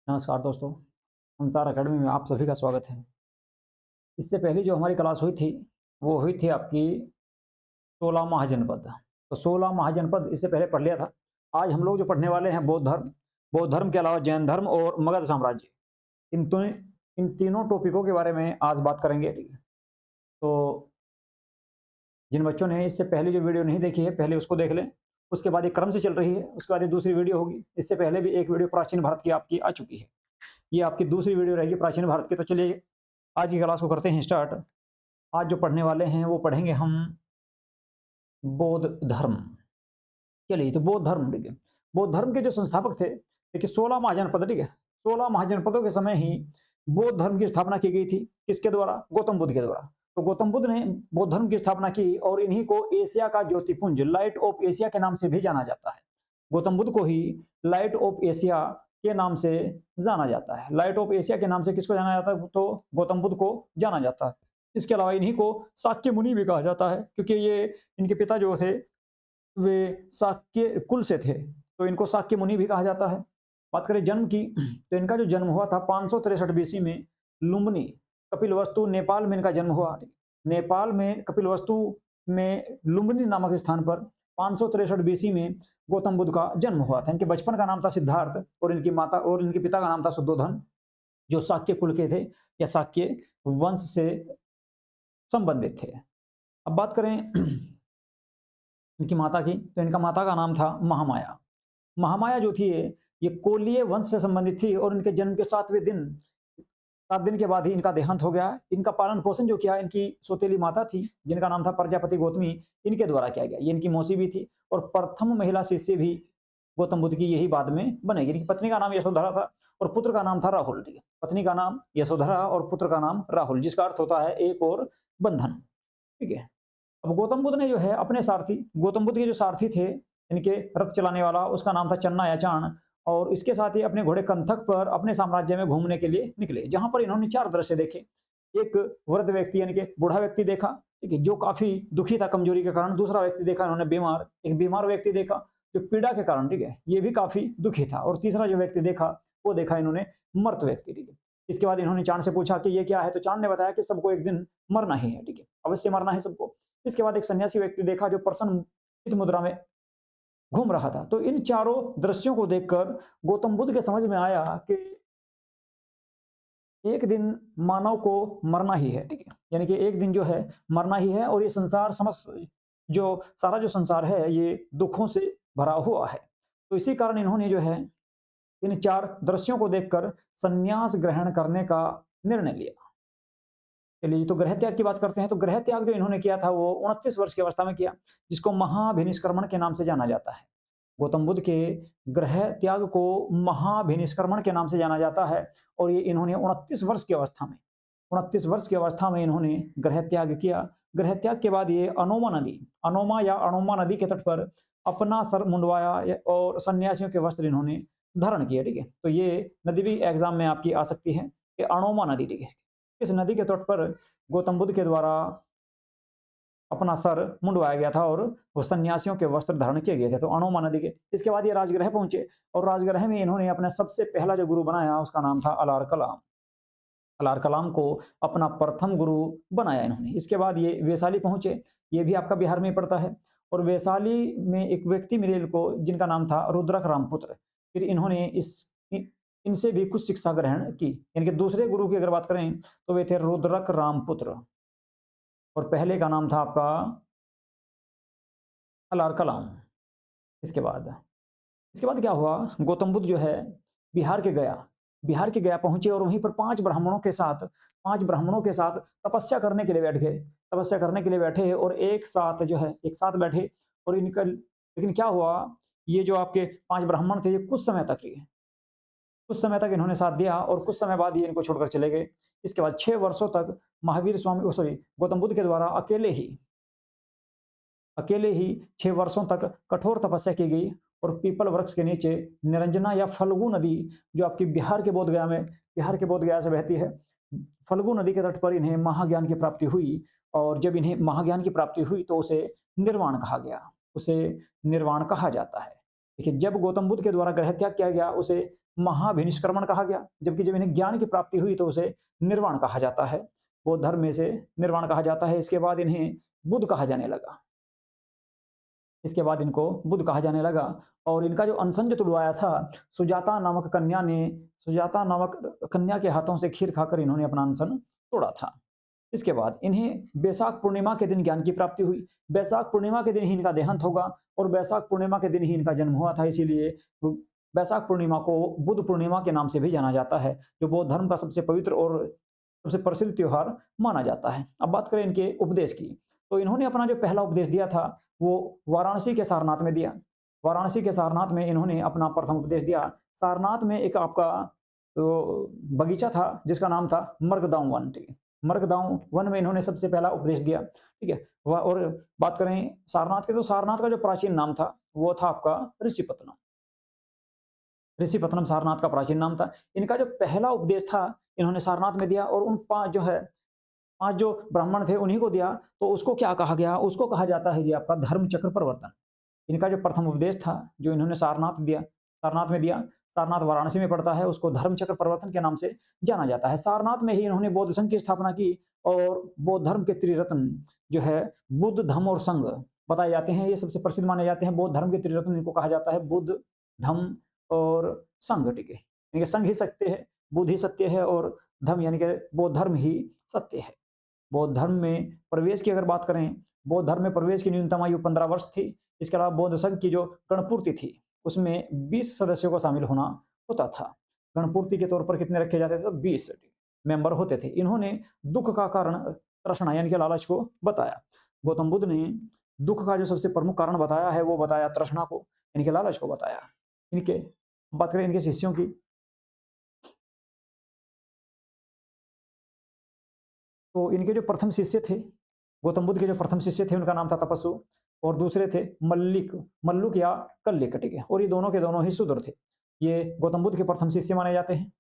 नमस्कार दोस्तों, संसार अकेडमी में आप सभी का स्वागत है। इससे पहले जो हमारी क्लास हुई थी, वो हुई थी आपकी 16 महाजनपद। तो 16 महाजनपद इससे पहले पढ़ लिया था। आज हम लोग जो पढ़ने वाले हैं बौद्ध धर्म के अलावा जैन धर्म और मगध साम्राज्य। इन तीनों टॉपिकों के बारे में आज बात करेंगे। तो जिन बच्चों ने इससे पहले जो वीडियो नहीं देखी है, पहले उसको देख लें। उसके बाद एक क्रम से चल रही है, उसके बाद ये दूसरी वीडियो होगी। इससे पहले भी एक वीडियो प्राचीन भारत की आपकी आ चुकी है। ये आपकी दूसरी वीडियो रहेगी प्राचीन भारत की। तो चलिए आज की क्लास को करते हैं स्टार्ट। आज जो पढ़ने वाले हैं वो पढ़ेंगे हम बौद्ध धर्म। चलिए, तो बौद्ध धर्म, ठीक है। बौद्ध धर्म के जो संस्थापक थे, देखिए 16 महाजनपद, ठीक है। 16 महाजनपदों के समय ही बौद्ध धर्म की स्थापना की गई थी। किसके द्वारा? गौतम बुद्ध के द्वारा। तो गौतम बुद्ध ने बौद्ध धर्म की स्थापना की और इन्हीं को एशिया का ज्योतिपुंज, लाइट ऑफ एशिया के नाम से भी जाना जाता है। गौतम बुद्ध को ही लाइट ऑफ एशिया के नाम से जाना जाता है। लाइट ऑफ एशिया के नाम से किसको जाना जाता है? तो गौतम बुद्ध को जाना जाता है। इसके अलावा इन्हीं को शाक्य मुनि भी कहा जाता है, क्योंकि ये इनके पिता जो थे वे शाक्य कुल से थे, तो इनको शाक्य मुनि भी कहा जाता है। बात करें जन्म की, तो इनका जो जन्म हुआ था 563 बीसी में लुम्बिनी, कपिलवस्तु, नेपाल में इनका जन्म हुआ। नेपाल में कपिलवस्तु में लुम्बिनी नामक स्थान पर 563 बीसी में गौतम बुद्ध का जन्म हुआ था। इनके बचपन का नाम था सिद्धार्थ और इनकी माता और इनके पिता का नाम था शुद्धोधन, जो शाक्य कुल के थे या शाक्य वंश से संबंधित थे। अब बात करें इनकी माता की, तो इनका माता का नाम था महामाया। महामाया जो थी ये कोलीय वंश से संबंधित थी और इनके जन्म के 7 दिन के बाद ही इनका देहांत हो गया। इनका पालन पोषण जो किया इनकी सौतेली माता थी, जिनका नाम था प्रजापति गौतमी, इनके द्वारा किया गया। ये इनकी मौसी भी थी और प्रथम महिला शिष्य भी गौतम बुद्ध की यही बाद में बनेगी। इनकी पत्नी का नाम यशोधरा था और पुत्र का नाम था राहुल। ठीक है, पत्नी का नाम यशोधरा और पुत्र का नाम राहुल, जिसका अर्थ होता है एक और बंधन। ठीक है। अब गौतम बुद्ध ने जो है अपने सारथी, गौतम बुद्ध के जो सारथी थे इनके रथ चलाने वाला, उसका नाम था चन्ना या चाण, और इसके साथ ही अपने घोड़े कंथक पर अपने साम्राज्य में घूमने के लिए निकले, जहां पर इन्होंने 4 दृश्य देखे। एक वृद्ध व्यक्ति यानी कि बूढ़ा व्यक्ति देखा, ठीक है, जो काफी दुखी था कमजोरी के कारण। दूसरा व्यक्ति देखा इन्होंने बीमार, एक बीमार व्यक्ति देखा जो पीड़ा के कारण, ठीक है, ये भी काफी दुखी था। और तीसरा जो व्यक्ति देखा वो देखा इन्होंने मृत व्यक्ति, ठीक है। इसके बाद इन्होंने चांद से पूछा कि ये क्या है, तो चांद ने बताया कि सबको एक दिन मरना ही है, ठीक है, अवश्य मरना है सबको। इसके बाद एक सन्यासी व्यक्ति देखा जो प्रसन्न मुद्रा में घूम रहा था। तो इन चारों दृश्यों को देखकर गौतम बुद्ध के समझ में आया कि एक दिन मानव को मरना ही है, ठीक है, यानी कि एक दिन जो है मरना ही है। और ये संसार समस्त जो सारा जो संसार है ये दुखों से भरा हुआ है। तो इसी कारण इन्होंने जो है इन 4 दृश्यों को देखकर संन्यास ग्रहण करने का निर्णय लिया। चलिए, तो ग्रह त्याग की बात करते हैं। तो ग्रह त्याग जो इन्होंने किया था वो 29 वर्ष की अवस्था में किया, जिसको महाभिनिष्क्रमण के नाम से जाना जाता है। गौतम बुद्ध के ग्रह त्याग को महाभिनिष्क्रमण के नाम से जाना जाता है। और ये इन्होंने 29 वर्ष की अवस्था में इन्होंने ग्रह त्याग किया। ग्रह त्याग के बाद ये अनोमा या अणोमा नदी के तट पर अपना सर मुंडवाया और सन्यासियों के वस्त्र इन्होंने धारण किए, ठीक है। तो ये नदी भी एग्जाम में आपकी आ सकती है कि अणोमा नदी, ठीक है। इस नदी के तट पर गौतम बुद्ध के द्वारा अपना सर मुंडवाया गया था और वो सन्यासियों के वस्त्र धारण किए गए थे, तो अणोमा नदी के। इसके बाद ये राजगृह पहुंचे और राजगृह में इन्होंने अपना सबसे पहला जो गुरु बनाया उसका नाम था अलार कलाम। अलार कलाम को अपना प्रथम गुरु बनाया इन्होंने। इसके बाद ये वैशाली पहुंचे, ये भी आपका बिहार में पड़ता है। और वैशाली में एक व्यक्ति मिले इनको, जिनका नाम था रुद्रक रामपुत्र। फिर इन्होंने इनसे भी कुछ शिक्षा ग्रहण की। इनके दूसरे गुरु की अगर बात करें तो वे थे रुद्रक रामपुत्र और पहले का नाम था आपका अलार कलाम। इसके बाद क्या हुआ, गौतम बुद्ध जो है बिहार के गया पहुंचे और वहीं पर 5 ब्राह्मणों के साथ तपस्या करने के लिए बैठ गए। तपस्या करने के लिए बैठे और एक साथ बैठे। और इनका लेकिन क्या हुआ, ये जो आपके 5 ब्राह्मण थे ये कुछ समय तक इन्होंने साथ दिया और कुछ समय बाद ये इनको छोड़कर चले गए। इसके बाद 6 वर्षों तक गौतम बुद्ध के द्वारा अकेले ही 6 वर्षों तक कठोर तपस्या की गई। और पीपल वृक्ष के नीचे निरंजना या फल्गु नदी, जो आपकी बिहार के बोध गया से बहती है, फल्गु नदी के तट पर इन्हें महाज्ञान की प्राप्ति हुई। और जब इन्हें महाज्ञान की प्राप्ति हुई तो उसे निर्वाण कहा जाता है। देखिए, जब गौतम बुद्ध के द्वारा ग्रह त्याग किया गया उसे महाभिनिष्क्रमण कहा गया, जबकि जब इन्हें ज्ञान की प्राप्ति हुई तो उसे निर्वाण कहा जाता है। बौद्ध धर्म में से निर्वाण कहा जाता है। इसके बाद इन्हें बुद्ध कहा जाने लगा। इसके बाद इनको बुद्ध कहा जाने लगा और इनका जो अनशन जो तुड़वाया था, सुजाता नामक कन्या के हाथों से खीर खाकर इन्होंने अपना अनशन तोड़ा था। इसके बाद इन्हें बैसाख पूर्णिमा के दिन ज्ञान की प्राप्ति हुई। बैसाख पूर्णिमा के दिन ही इनका देहांत होगा और बैसाख पूर्णिमा के दिन ही इनका जन्म हुआ था, इसीलिए बैसाख पूर्णिमा को बुद्ध पूर्णिमा के नाम से भी जाना जाता है, जो बौद्ध धर्म का सबसे पवित्र और सबसे प्रसिद्ध त्योहार माना जाता है। अब बात करें इनके उपदेश की, तो इन्होंने अपना जो पहला उपदेश दिया था वो वाराणसी के सारनाथ में दिया। वाराणसी के सारनाथ में इन्होंने अपना प्रथम उपदेश दिया। सारनाथ में एक आपका बगीचा था जिसका नाम था मर्गदांव वन। ठीक है, मर्गदांव वन में इन्होंने सबसे पहला उपदेश दिया। ठीक है, और बात करें सारनाथ के, तो सारनाथ का जो प्राचीन नाम था वो था आपका ऋषिपत्नम। ऋषिपत्नम सारनाथ का प्राचीन नाम था। इनका जो पहला उपदेश था इन्होंने सारनाथ में दिया और उन 5 जो ब्राह्मण थे उन्हीं को दिया। तो उसको क्या कहा गया? उसको कहा जाता है जी आपका धर्म चक्र प्रवर्तन। इनका जो प्रथम उपदेश था जो इन्होंने सारनाथ में दिया, सारनाथ वाराणसी में पड़ता है, उसको धर्म चक्र प्रवर्तन के नाम से जाना जाता है। सारनाथ में ही इन्होंने बौद्ध संघ की स्थापना की और बौद्ध धर्म के त्रिरत्न जो है बुद्ध, धम्म और संघ बताए जाते हैं, ये सबसे प्रसिद्ध माने जाते हैं। बौद्ध धर्म के त्रिरत्न इनको कहा जाता है, बुद्ध, धम्म और संघ। ठीक है, यानी कि संघ ही सत्य है, बुद्ध ही सत्य है और धम्म यानी कि बौद्ध धर्म ही सत्य है। बौद्ध धर्म में प्रवेश की अगर बात करें, बौद्ध धर्म में प्रवेश की न्यूनतम आयु 15 वर्ष थी। इसके अलावा बौद्ध संघ की जो गणपूर्ति थी उसमें 20 सदस्यों को शामिल होना होता था। गणपूर्ति के तौर पर कितने रखे जाते थे? तो 20 मेंबर होते थे। इन्होंने दुख का कारण तृष्णा यानी कि लालच को बताया। गौतम बुद्ध ने दुख का जो सबसे प्रमुख कारण बताया है वो बताया तृष्णा को, यानी कि लालच को बताया। इनके बात करें इनके शिष्यों की, तो इनके जो प्रथम शिष्य थे, गौतम बुद्ध के जो प्रथम शिष्य थे उनका नाम था तपस्सु और दूसरे थे मल्लुक या कल्लिक। ठीक है, और ये दोनों के दोनों ही शूद्र थे। ये गौतम बुद्ध के प्रथम शिष्य माने जाते हैं।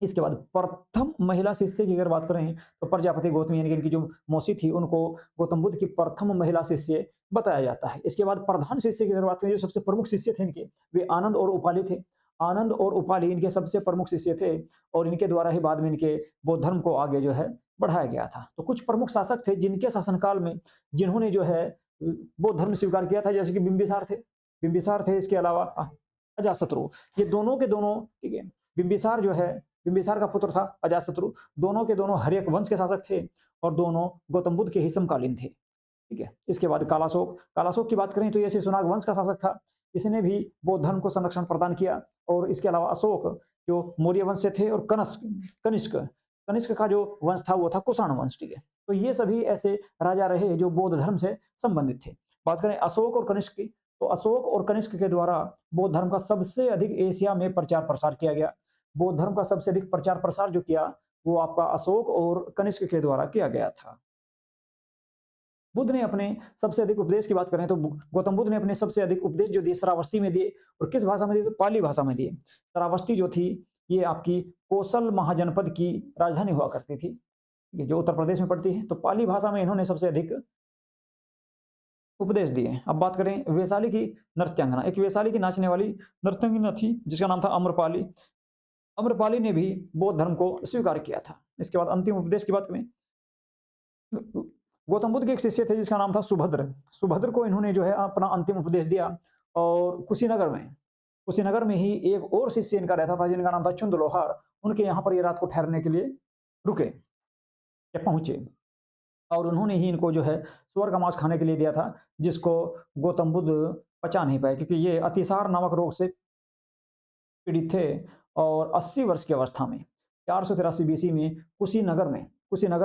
इसके बाद प्रथम महिला शिष्य की अगर बात करें तो प्रजापति गौतमी यानी कि इनकी जो मौसी थी उनको गौतम बुद्ध की प्रथम महिला शिष्य बताया जाता है। इसके बाद प्रधान शिष्य की अगर बात करें, जो सबसे प्रमुख शिष्य थे इनके, वे आनंद और उपाली थे। आनंद और उपाली इनके सबसे प्रमुख शिष्य थे और इनके द्वारा ही बाद में इनके बौद्ध धर्म को आगे जो है बढ़ाया गया था। तो कुछ प्रमुख शासक थे जिनके शासनकाल में जिन्होंने जो है बौद्ध धर्म स्वीकार किया था, जैसे कि बिंबिसार थे। इसके अलावा अजातशत्रु, ये दोनों के दोनों, ठीक है, बिंबिसार जो है, बिंबिसार का पुत्र था अजातशत्रु, दोनों के दोनों हर्यक वंश के शासक थे और दोनों गौतम बुद्ध के ही समकालीन थे। ठीक है, इसके बाद कालाशोक की बात करें तो ये शिशुनाग वंश का शासक था। इसने भी बौद्ध धर्म को संरक्षण प्रदान किया। और इसके अलावा अशोक जो मौर्य वंश से थे और कनिष्क कनिष्क का जो वंश था वो था कुषाण वंश। ठीक है, तो ये सभी ऐसे राजा रहे जो बौद्ध धर्म से संबंधित थे। बात करें अशोक और कनिष्क की, तो अशोक और कनिष्क के द्वारा बौद्ध धर्म का सबसे अधिक एशिया में प्रचार प्रसार किया गया। बौद्ध धर्म का सबसे अधिक प्रचार प्रसार जो किया वो आपका अशोक और कनिष्क के द्वारा किया गया था। बुद्ध ने अपने सबसे अधिक उपदेश की बात करें तो गौतम बुद्ध ने अपने सबसे अधिक उपदेश जो दिए श्रावस्ती में दिए, और किस भाषा में दिए? तो पाली भाषा में दिए। श्रावस्ती जो थी ये आपकी कौशल महाजनपद की राजधानी हुआ करती थी, ये जो उत्तर प्रदेश में पड़ती है। तो पाली भाषा में इन्होंने सबसे अधिक उपदेश दिए। अब बात करें वैशाली की नृत्यांगना, एक वैशाली की नाचने वाली नर्तंगिना थी जिसका नाम था अम्रपाली। अम्रपाली ने भी बौद्ध धर्म को स्वीकार किया था। इसके बाद अंतिम उपदेश की बात करें, गौतम बुद्ध के एक शिष्य थे जिसका नाम था सुभद्र। सुभद्र को इन्होंने जो है अपना अंतिम उपदेश दिया और कुशीनगर में ही एक और शिष्य इनका रहता था जिनका नाम था चुंद लोहार। उनके यहाँ पर ये रात को ठहरने के लिए रुके या पहुंचे और उन्होंने ही इनको जो है सुअर का मांस खाने के लिए दिया था, जिसको गौतम बुद्ध पचा नहीं पाए क्योंकि ये अतिसार नामक रोग से पीड़ित थे। और 80 वर्ष की अवस्था में 483 बीसी में कुशीनगर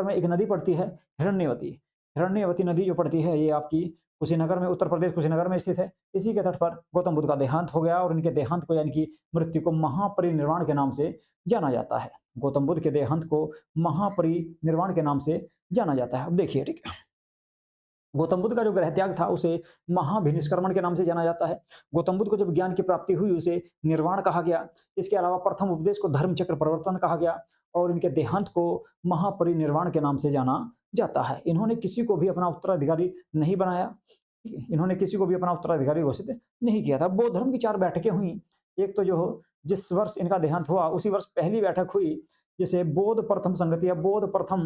में एक नदी पड़ती है हिरण्यवती। हिरण्यवती नदी जो पड़ती है ये आपकी कुशीनगर में, उत्तर प्रदेश कुशीनगर में स्थित है। इसी के तट पर गौतम बुद्ध का देहांत हो गया और इनके देहांत को यानी कि मृत्यु को महापरिनिर्वाण के नाम से जाना जाता है। गौतम बुद्ध के देहांत को महापरिनिर्वाण के नाम से जाना जाता है। अब देखिए, ठीक है, गौतम बुद्ध का जो ग्रह त्याग था उसे महाभिनिष्क्रमण के नाम से जाना जाता है। गौतम बुद्ध को जब ज्ञान की प्राप्ति हुई उसे निर्वाण कहा गया। इसके अलावा प्रथम उपदेश को धर्म चक्र प्रवर्तन कहा गया और इनके देहांत को महापरिनिर्वाण के नाम से जाना जाता है। इन्होंने किसी को भी अपना उत्तराधिकारी नहीं बनाया, इन्होंने किसी को भी अपना उत्तराधिकारी घोषित नहीं किया था। बौद्ध धर्म की 4 बैठकें हुई एक तो जो जिस वर्ष इनका देहांत हुआ उसी वर्ष पहली बैठक हुई, जिसे बौद्ध प्रथम संगति या बौद्ध प्रथम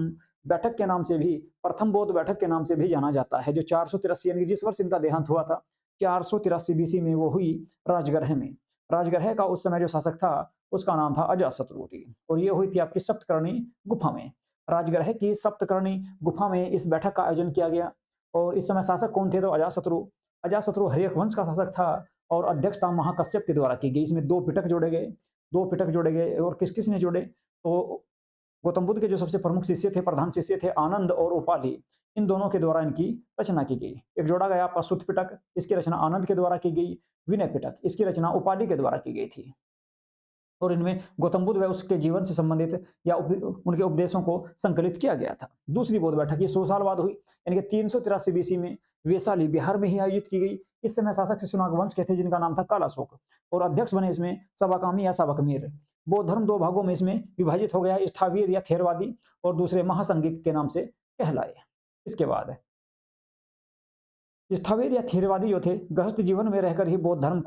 बैठक के नाम से भी, प्रथम बौद्ध बैठक के नाम से भी जाना जाता है, जो 483 यानी कि जिस वर्ष इनका देहांत हुआ था 483 बीसी में वो हुई राजगृह में। राजगृह का उस समय जो शासक था उसका नाम था अजातशत्रु, और ये हुई थी आपकी सप्तकर्णी गुफा में। राजगृह की सप्तकर्णी गुफा में इस बैठक का आयोजन किया गया। और इस समय शासक कौन थे? तो अजातशत्रु। अजातशत्रु हर्यक वंश का शासक था और अध्यक्षता महाकश्यप के द्वारा की गई। इसमें 2 पिटक जोड़े गए, 2 पिटक जोड़े गए, और किस-किस ने जोड़े? तो गौतम बुद्ध के जो सबसे प्रमुख शिष्य थे, प्रधान शिष्य थे आनंद और उपालि, इन दोनों के द्वारा इनकी रचना की गई। एक जोड़ा गया आपका सुत्त पिटक, इसकी रचना आनंद के द्वारा की गई। विनय पिटक, इसकी रचना उपालि के द्वारा की गई थी। और इनमें गौतम बुद्ध व उसके जीवन से संबंधित या उनके उपदेशों को संकलित किया गया था। दूसरी बौद्ध बैठक ये 100 साल बाद हुई, यानी कि 383 बीसी में वैशाली बिहार में ही आयोजित की गई। इस समय शासक शिशुनाग वंश के थे जिनका नाम था कालाशोक, और अध्यक्ष बने इसमें सबाकामी या सबकमीर। बौद्ध धर्म 2 भागों में इसमें विभाजित हो गया, स्थावीर या थेरवादी और दूसरे महासंगिक के नाम से कहलाए। इसके बाद स्थविर या थेरवादी जो थे गृहस्थ जीवन में रहकर ही बौद्ध धर्म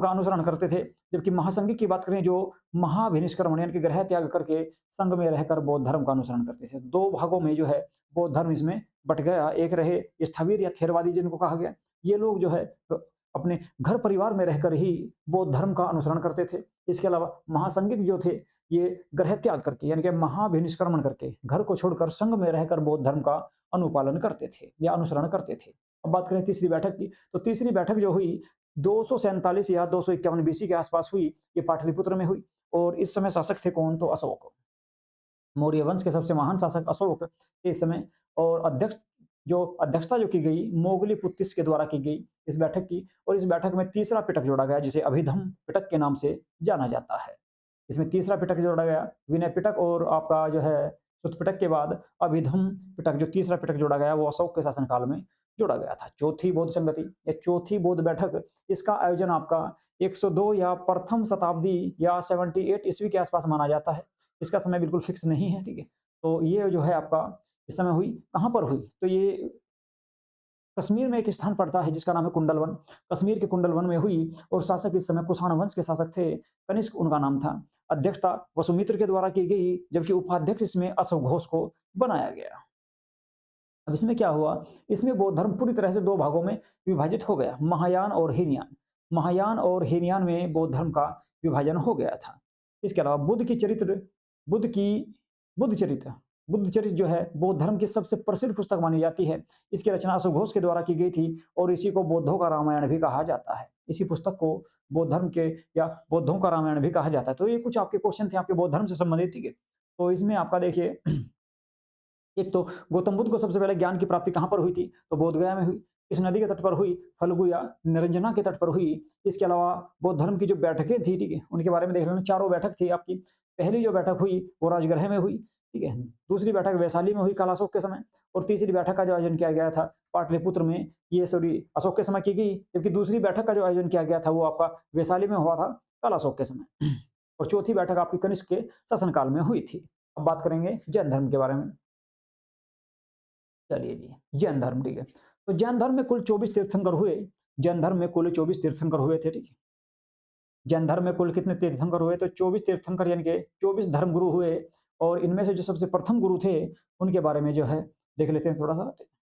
का अनुसरण करते थे, जबकि महासंघिक की बात करें जो महाभिनिष्क्रमण यानी कि गृह त्याग करके संघ में रहकर बौद्ध धर्म का अनुसरण करते थे। 2 भागों में जो है बौद्ध धर्म इसमें बट गया। एक रहे स्थविर या थेरवादी जिनको कहा गया, ये लोग जो है अपने घर परिवार में रहकर ही बौद्ध धर्म का अनुसरण करते थे। इसके अलावा महासंघिक जो थे ये गृह त्याग करके यानी कि महाभिनिष्क्रमण करके घर को छोड़कर संघ में रहकर बौद्ध धर्म का अनुपालन करते थे या अनुसरण करते थे। अब बात करें तीसरी बैठक की, तो तीसरी बैठक जो हुई 247 या 251 बीसी के आसपास हुई, ये पाटलिपुत्र में हुई। और इस समय शासक थे कौन? तो अशोक। मौर्य वंश के सबसे महान शासक अशोक थे इस समय। और अध्यक्षता जो की गई मोगलीपुत्तिस के द्वारा की गई इस बैठक की। और इस बैठक में तीसरा पिटक जोड़ा गया जिसे अभिधम पिटक के नाम से जाना जाता है। इसमें तीसरा पिटक जोड़ा गया विनय पिटक, और आपका जो है सुत्त पिटक के बाद अभिधम पिटक जो तीसरा पिटक जोड़ा गया वो अशोक के शासनकाल में जोड़ा गया था। चौथी बौद्ध संगति या चौथी बौद्ध बैठक, इसका आयोजन आपका 102 या प्रथम शताब्दी या 78 ईस्वी के आसपास माना जाता है। इसका समय बिल्कुल फिक्स नहीं है, ठीक है। तो ये जो है आपका इस समय हुई, कहाँ पर हुई? तो ये कश्मीर में एक स्थान पड़ता है जिसका नाम है कुंडलवन। कश्मीर के कुंडलवन में हुई, और शासक इस समय कुषाण वंश के शासक थे, कनिष्क उनका नाम था। अध्यक्षता वसुमित्र के द्वारा की गई, जबकि उपाध्यक्ष इसमें अश्वघोष को बनाया गया। अब इसमें क्या हुआ? इसमें बौद्ध धर्म पूरी तरह से 2 भागों में विभाजित हो गया, महायान और हीनयान। महायान और हीनयान में बौद्ध धर्म का विभाजन हो गया था। इसके अलावा बुद्ध की बुद्धचरित्र बुद्धचरित्र जो है बौद्ध धर्म की सबसे प्रसिद्ध पुस्तक मानी जाती है। इसकी रचना अश्वघोष के द्वारा की गई थी, और इसी को बौद्धों का रामायण भी कहा जाता है। इसी पुस्तक को बौद्ध धर्म के या बौद्धों का रामायण भी कहा जाता है। तो ये कुछ आपके क्वेश्चन थे आपके बौद्ध धर्म से संबंधित, ठीक है। तो इसमें आपका देखिए एक तो गौतम बुद्ध को सबसे पहले ज्ञान की प्राप्ति कहाँ पर हुई थी? तो बोधगया में हुई। किस नदी के तट पर हुई? फल्गु या निरंजना के तट पर हुई। इसके अलावा बौद्ध धर्म की जो बैठकें थी, ठीक है, उनके बारे में देख लेना। 4 बैठक थी आपकी। पहली जो बैठक हुई वो राजगृह में हुई, ठीक है। दूसरी बैठक वैशाली में हुई कालाशोक के समय, और तीसरी बैठक का जो आयोजन किया गया था पाटलिपुत्र में, ये सॉरी अशोक के समय की गई, जबकि दूसरी बैठक का जो आयोजन किया गया था वो आपका वैशाली में हुआ था कालाशोक के समय। और चौथी बैठक आपकी कनिष्क के शासनकाल में हुई थी। अब बात करेंगे जैन धर्म के बारे में। चलिए जी, जैन धर्म, ठीक है। तो जैन धर्म में कुल 24 तीर्थंकर हुए। जैन धर्म में कुल 24 तीर्थंकर हुए थे, ठीक है। जैन धर्म में कुल कितने तीर्थंकर हुए? तो 24 तीर्थंकर यानी कि 24 धर्मगुरु हुए। और इनमें से जो सबसे प्रथम गुरु थे उनके बारे में जो है देख लेते हैं थोड़ा-सा।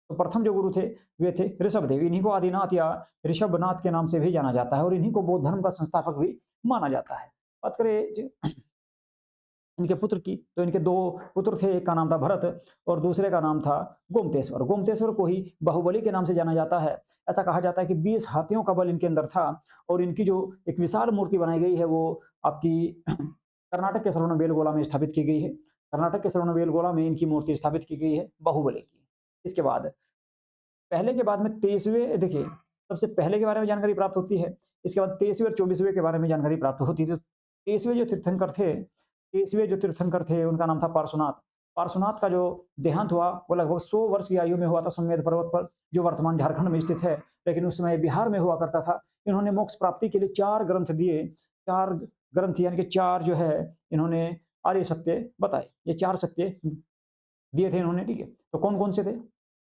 तो प्रथम जो गुरु थे वे थे ऋषभदेव। इन्हीं को आदिनाथ या ऋषभनाथ के नाम से भी जाना जाता है, और इन्हीं को बौद्ध धर्म का संस्थापक भी माना जाता है। बात करें इनके पुत्र की, तो इनके 2 पुत्र थे, एक का नाम था भरत और दूसरे का नाम था गोमतेश्वर। गोमतेश्वर को ही बाहुबली के नाम से जाना जाता है। ऐसा कहा जाता है कि 20 हाथियों का बल इनके अंदर था, और इनकी जो एक विशाल मूर्ति बनाई गई है वो आपकी कर्नाटक के श्रवणबेलगोला में स्थापित की गई है। कर्नाटक के श्रवणबेलगोला में इनकी मूर्ति स्थापित की गई है बाहुबली की। इसके बाद पहले के बाद में 23वें, देखिए सबसे पहले के बारे में जानकारी प्राप्त होती है, इसके बाद 23वें और 24वें के बारे में जानकारी प्राप्त होती है। तो 23वें जो तीर्थंकर थे उनका नाम था पार्श्वनाथ। पार्श्वनाथ का जो देहांत हुआ वो लगभग 100 वर्ष की आयु में हुआ था समेध पर्वत पर, जो वर्तमान झारखंड में स्थित है, लेकिन उस समय बिहार में हुआ करता था। इन्होंने मोक्ष प्राप्ति के लिए 4 ग्रंथ दिए। 4 ग्रंथ यानी कि 4 जो है इन्होंने आर्य सत्य बताए। ये 4 सत्य दिए थे इन्होंने, ठीक है। तो कौन-कौन से थे?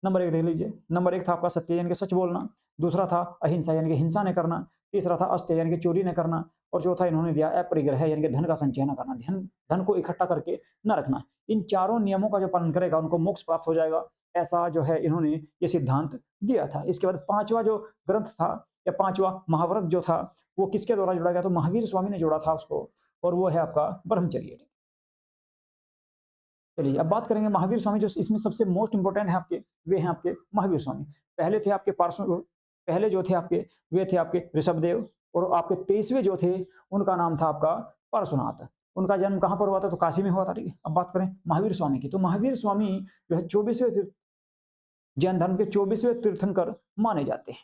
नंबर 1 देख लीजिए। नंबर 1 था आपका सत्य यानी कि सच बोलना। दूसरा था अहिंसा यानी कि हिंसा नहीं करना। तीसरा था अस्तेय यानी कि चोरी नहीं करना। और चौथा इन्होंने दिया अपरिग्रह यानी कि धन का संचय न करना, धन धन को इकट्ठा करके न रखना। इन चारों नियमों का जो पालन करेगा उनको मोक्ष प्राप्त हो जाएगा, ऐसा जो है इन्होंने ये सिद्धांत दिया था। इसके बाद पांचवा जो ग्रंथ था या पांचवा महाव्रत जो था वो किसके द्वारा जोड़ा गया, तो महावीर स्वामी ने जोड़ा था उसको, और वो है आपका ब्रह्मचर्य। चलिए अब बात करेंगे महावीर स्वामी, जो इसमें सबसे मोस्ट इंपोर्टेंट है आपके, वे हैं आपके महावीर स्वामी। पहले थे आपके पार्श्व, पहले जो थे आपके वे थे आपके ऋषभदेव, और आपके 23वें जो थे उनका नाम था आपका पार्श्वनाथ। उनका जन्म कहाँ पर हुआ था, तो काशी में हुआ था। ठीक है, अब बात करें महावीर स्वामी की, तो महावीर स्वामी जो है 24वें जैन धर्म के 24वें तीर्थंकर माने जाते हैं।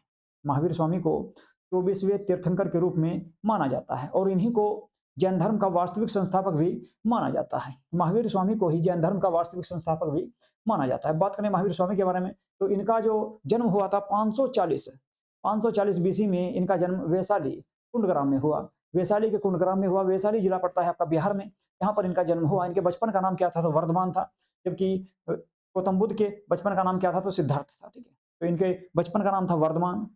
महावीर स्वामी को 24वें तीर्थंकर के रूप में माना जाता है, और इन्हीं को जैन धर्म का वास्तविक संस्थापक भी माना जाता है। महावीर स्वामी को ही जैन धर्म का वास्तविक संस्थापक भी माना जाता है। बात करें महावीर स्वामी के बारे में, तो इनका जो जन्म हुआ था 540 बीसी में इनका जन्म वैशाली कुंडग्राम में हुआ। वैशाली के कुंडग्राम में हुआ। वैशाली जिला पड़ता है आपका बिहार में, यहाँ पर इनका जन्म हुआ। इनके बचपन का नाम क्या था, तो वर्धमान था, जबकि गौतम बुद्ध के बचपन का नाम क्या था, तो सिद्धार्थ था। ठीक है, तो इनके बचपन का नाम था वर्धमान।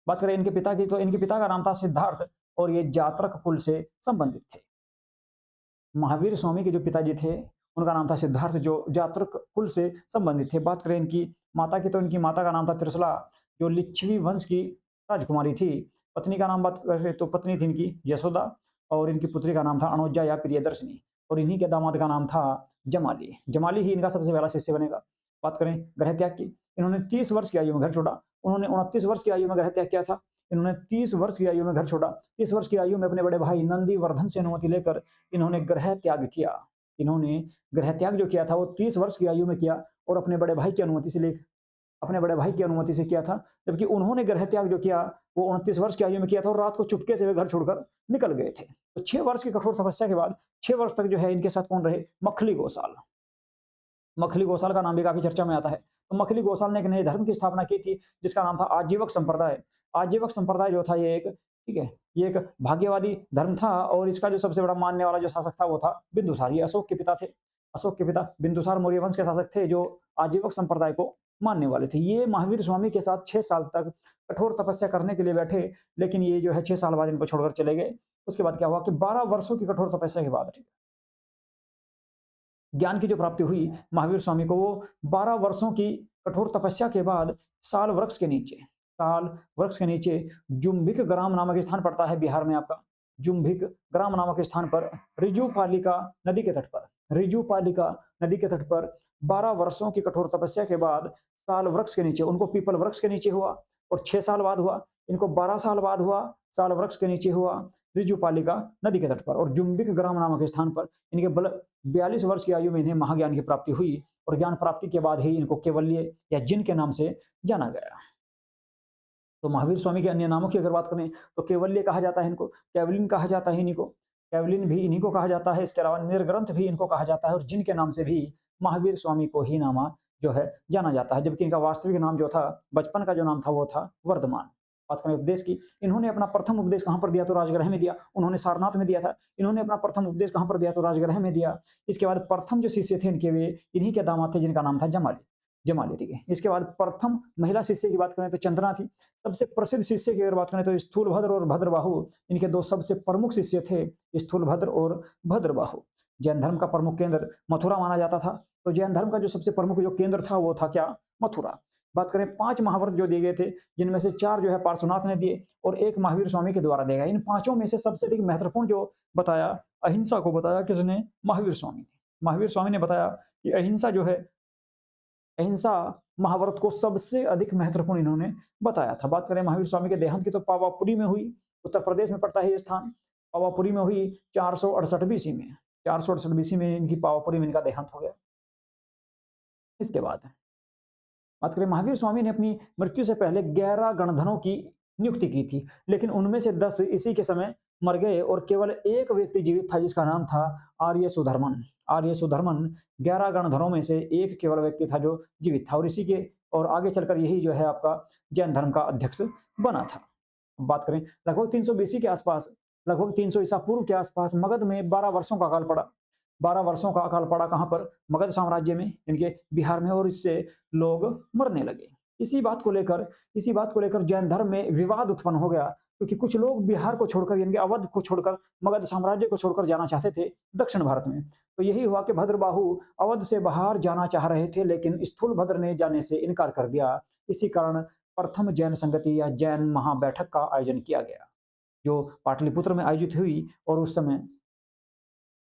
बात करें इनके पिता की, तो इनके पिता का नाम था सिद्धार्थ, और ये जात्रक कुल से संबंधित थे। महावीर स्वामी के जो पिताजी थे उनका नाम था सिद्धार्थ, जो जात्रक कुल से संबंधित थे। बात करें इनकी माता की, तो इनकी माता का नाम था त्रिशला, जो लिच्छवी वंश की राजकुमारी थी। पत्नी का नाम बात करें तो पत्नी थी इनकी यशोदा, और इनकी पुत्री का नाम था अनोजा या प्रियदर्शनी, और इन्हीं के दामाद का नाम था जमाली। जमाली ही इनका सबसे पहला शिष्य बनेगा। बात करें ग्रह त्याग की, इन्होंने 30 वर्ष की आयु में घर छोड़ा। उन्होंने 29 वर्ष की आयु में ग्रह त्याग किया था। इन्होंने 30 वर्ष की आयु में घर छोड़ा। 30 वर्ष की आयु में अपने बड़े भाई नंदीवर्धन से अनुमति लेकर इन्होंने ग्रह त्याग किया। इन्होंने ग्रह त्याग जो किया था वो 30 वर्ष की आयु में किया, और अपने बड़े भाई की अनुमति से ले अपने बड़े भाई की अनुमति से किया था। जबकि उन्होंने ग्रह त्याग जो किया वो 29 वर्ष की आयु में किया था, और रात को चुपके से वे घर छोड़कर निकल गए थे। तो 6 वर्ष की कठोर तपस्या के बाद 6 वर्ष तक जो है इनके साथ कौन रहे, मखली गोसाल। मखली गोसाल का नाम भी काफी चर्चा में आता है। तो मखली गोसाल ने एक नए धर्म की स्थापना की थी जिसका नाम था आजीवक संप्रदाय। आजीवक संप्रदाय जो था ये एक, ठीक है, ये एक भाग्यवादी धर्म था, और इसका जो सबसे बड़ा मानने वाला जो शासक था वो था बिंदुसार। ये अशोक के पिता थे। अशोक के पिता बिंदुसार मौर्य वंश के शासक थे, जो आजीवक संप्रदाय को मानने वाले थे। ये महावीर स्वामी के साथ 6 साल तक कठोर तपस्या करने के लिए बैठे, लेकिन ये जो है 6 साल बाद इनको छोड़कर चले गए। उसके बाद क्या हुआ कि 12 वर्षों की कठोर तपस्या के बाद ज्ञान की जो प्राप्ति हुई महावीर स्वामी को, वो 12 वर्षों की कठोर तपस्या के बाद साल वृक्ष के नीचे जुम्भिक ग्राम नामक स्थान पड़ता है बिहार में आपका। जुम्भिक ग्राम नामक स्थान पर रिजुपालिका नदी के तट पर, रिजुपालिका नदी के तट पर 12 वर्षों की कठोर तपस्या के बाद साल वृक्ष के नीचे, उनको पीपल वृक्ष के नीचे हुआ, और 6 साल बाद हुआ, इनको 12 साल बाद हुआ, साल वृक्ष के नीचे हुआ रिजुपालिका नदी के तट पर, और जुम्बिक ग्राम नामक स्थान पर इनके 42 वर्ष की आयु में इन्हें महाज्ञान की प्राप्ति हुई, और ज्ञान प्राप्ति के बाद ही इनको केवल्य या जिन के नाम से जाना गया। तो महावीर स्वामी के अन्य नामों की अगर बात करें तो केवल्य कहा जाता है इनको, कैवलिन कहा जाता है इन्हीं को, कैवलिन भी इन्हीं को कहा जाता है। इसके अलावा निर्ग्रंथ भी इनको कहा जाता है, और जिन के नाम से भी महावीर स्वामी को ही नामा जो है जाना जाता है। जबकि इनका वास्तविक नाम जो था, बचपन का जो नाम था वो था वर्धमान। बात करें उपदेश की, इन्होंने अपना प्रथम उपदेश कहाँ पर दिया, तो राजगृह में दिया। उन्होंने सारनाथ में दिया था। इन्होंने अपना प्रथम उपदेश कहाँ पर दिया, तो राजगृह में दिया। इसके बाद प्रथम जो शिष्य थे इनके, वे इन्हीं के दामाद थे जिनका नाम था जमाली। जमाली, ठीक है। इसके बाद प्रथम महिला शिष्य की बात करें तो चंद्रना थी। सबसे प्रसिद्ध शिष्य की अगर बात करें तो स्थूलभद्र और भद्रबाहु, इनके 2 सबसे प्रमुख शिष्य थे, स्थूलभद्र और भद्रबाहु। जैन धर्म का प्रमुख केंद्र मथुरा माना जाता था। तो जैन धर्म का जो सबसे प्रमुख जो केंद्र था वो था क्या, मथुरा। बात करें 5 महाव्रत जो दिए गए थे, जिनमें से 4 जो है पार्श्वनाथ ने दिए, और 1 महावीर स्वामी के द्वारा दिया गया। इन पांचों में से सबसे अधिक महत्वपूर्ण जो बताया, अहिंसा को बताया किसने, महावीर स्वामी ने। महावीर स्वामी ने बताया कि अहिंसा जो है, अहिंसा महाव्रत को सबसे अधिक महत्वपूर्ण इन्होंने बताया था। बात करें महावीर स्वामी के देहांत की, तो पावापुरी में हुई, उत्तर प्रदेश में पड़ता है ये स्थान। पावापुरी में हुई 468 बीसी में, 468 बीसी में इनकी पावापुरी में इनका देहांत हो गया। इसके बाद बात करें, महावीर स्वामी ने अपनी मृत्यु से पहले 11 गणधरों की नियुक्ति की थी, लेकिन उनमें से 10 इसी के समय मर गए, और केवल एक व्यक्ति जीवित था जिसका नाम था आर्य सुधर्मन। आर्य सुधर्मन 11 गणधरों में से एक केवल व्यक्ति था जो जीवित था, और इसी के और आगे चलकर यही जो है आपका जैन धर्म का अध्यक्ष बना था। बात करें लगभग 300 बीसी के आसपास, लगभग 300 ईसा पूर्व के आसपास मगध में 12 वर्षों का अकाल पड़ा। 12 वर्षों का अकाल पड़ा कहाँ पर, मगध साम्राज्य में, इनके बिहार में, और इससे लोग मरने लगे। इसी बात को लेकर जैन धर्म में विवाद उत्पन्न हो गया, क्योंकि कुछ लोग बिहार को छोड़कर यानी कि अवध को छोड़कर, मगध साम्राज्य को छोड़कर जाना चाहते थे दक्षिण भारत में। तो यही हुआ कि भद्रबाहु अवध से बाहर जाना चाह रहे थे, लेकिन स्थूलभद्र ने जाने से इनकार कर दिया। इसी कारण प्रथम जैन संगति या जैन महाबैठक का आयोजन किया गया, जो पाटलिपुत्र में आयोजित हुई। और उस समय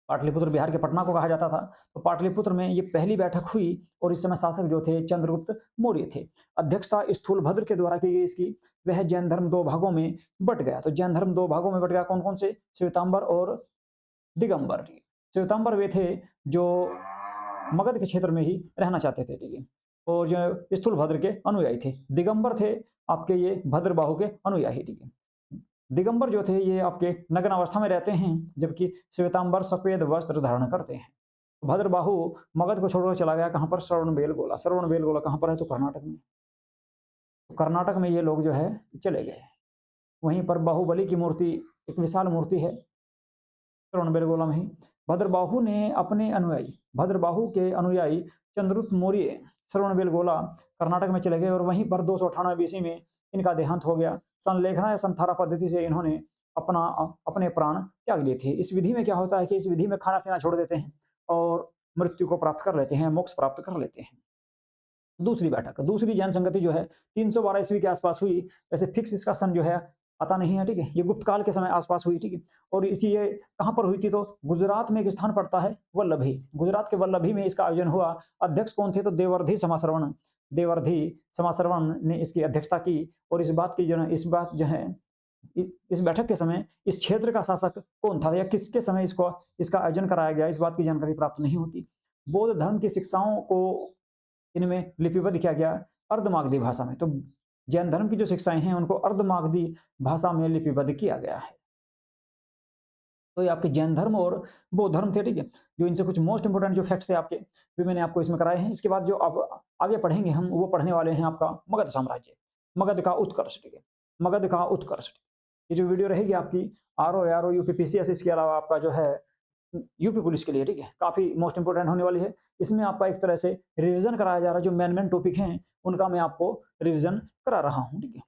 पाटलिपुत्र बिहार के पटना को कहा जाता था। तो पाटलिपुत्र में ये पहली बैठक हुई और इस समय शासक जो थे चंद्रगुप्त मौर्य थे। अध्यक्षता स्थूलभद्र के द्वारा की गई इसकी। वह जैन धर्म दो भागों में बट गया। तो जैन धर्म दो भागों में बट गया, कौन कौन से? श्वेतांबर और दिगंबर। श्वेतांबर वे थे जो मगध के क्षेत्र में ही रहना चाहते थे, ठीक है, और जो स्थूलभद्र के अनुयायी थे। दिगंबर थे आपके ये भद्रबाहु के अनुयायी, ठीक है। दिगंबर जो थे ये आपके नग्न अवस्था में रहते हैं, जबकि श्वेतांबर सफेद वस्त्र धारण करते हैं। भद्रबाहु मगध को छोड़कर चला गया, कहां पर? श्रवणबेलगोला। श्रवणबेलगोला कहां पर है? तो कर्नाटक में। तो कर्नाटक में ये लोग जो है चले गए। वहीं पर बाहुबली की मूर्ति, एक विशाल मूर्ति है श्रवणबेलगोला में ही। भद्रबाहु ने अपने अनुयायी, भद्रबाहु के अनुयायी चंद्रगुप्त मौर्य श्रवणबेलगोला कर्नाटक में चले गए और वहीं पर 298 बीसी में इनका देहांत हो गया। संलेखना या संथारा पद्धति से इन्होंने अपने प्राण त्याग लिए थे। इस विधि में क्या होता है कि इस विधि में खाना पीना छोड़ देते हैं और मृत्यु को प्राप्त कर लेते हैं, मोक्ष प्राप्त कर लेते हैं। दूसरी बैठक, दूसरी जैन संगति जो है 312 ईस्वी के आसपास हुई। वैसे फिक्स इसका सन जो है पता नहीं है, ठीक है, ये गुप्त काल के समय आसपास हुई, ठीक है। और इसी ये कहाँ पर हुई थी? तो गुजरात में एक स्थान पड़ता है वल्लभी, गुजरात के वल्लभी में इसका आयोजन हुआ। अध्यक्ष कौन थे? तो देवर्धि समाश्रवण, देवर्धि समाश्रवण ने इसकी अध्यक्षता की। और इस बात की जो है, इस बात जो है इस बैठक के समय इस क्षेत्र का शासक कौन था या किसके समय इसको इसका आयोजन कराया गया, इस बात की जानकारी प्राप्त नहीं होती। बौद्ध धर्म की शिक्षाओं को इनमें लिपिबद्ध किया गया अर्धमागधी भाषा में। तो जैन धर्म की जो शिक्षाएं हैं उनको अर्धमागधी भाषा में लिपिबद्ध किया गया है। तो ये आपके जैन धर्म और बौद्ध धर्म थे, ठीक है, जो इनसे कुछ मोस्ट इंपोर्टेंट जो फैक्ट्स थे आपके, भी मैंने आपको इसमें कराए हैं। इसके बाद जो अब आगे पढ़ेंगे हम, वो पढ़ने वाले हैं आपका मगध साम्राज्य, मगध का उत्कर्ष, ठीक है, मगध का उत्कर्ष। ये जो वीडियो रहेगी आपकी RO UPPCS, इसके अलावा आपका जो है यूपी पुलिस के लिए, ठीक है, काफी मोस्ट इंपोर्टेंट होने वाली है। इसमें आपका एक तरह से रिवीजन कराया जा रहा है, जो मेन टॉपिक हैं उनका मैं आपको रिवीजन करा रहा हूं, ठीक है।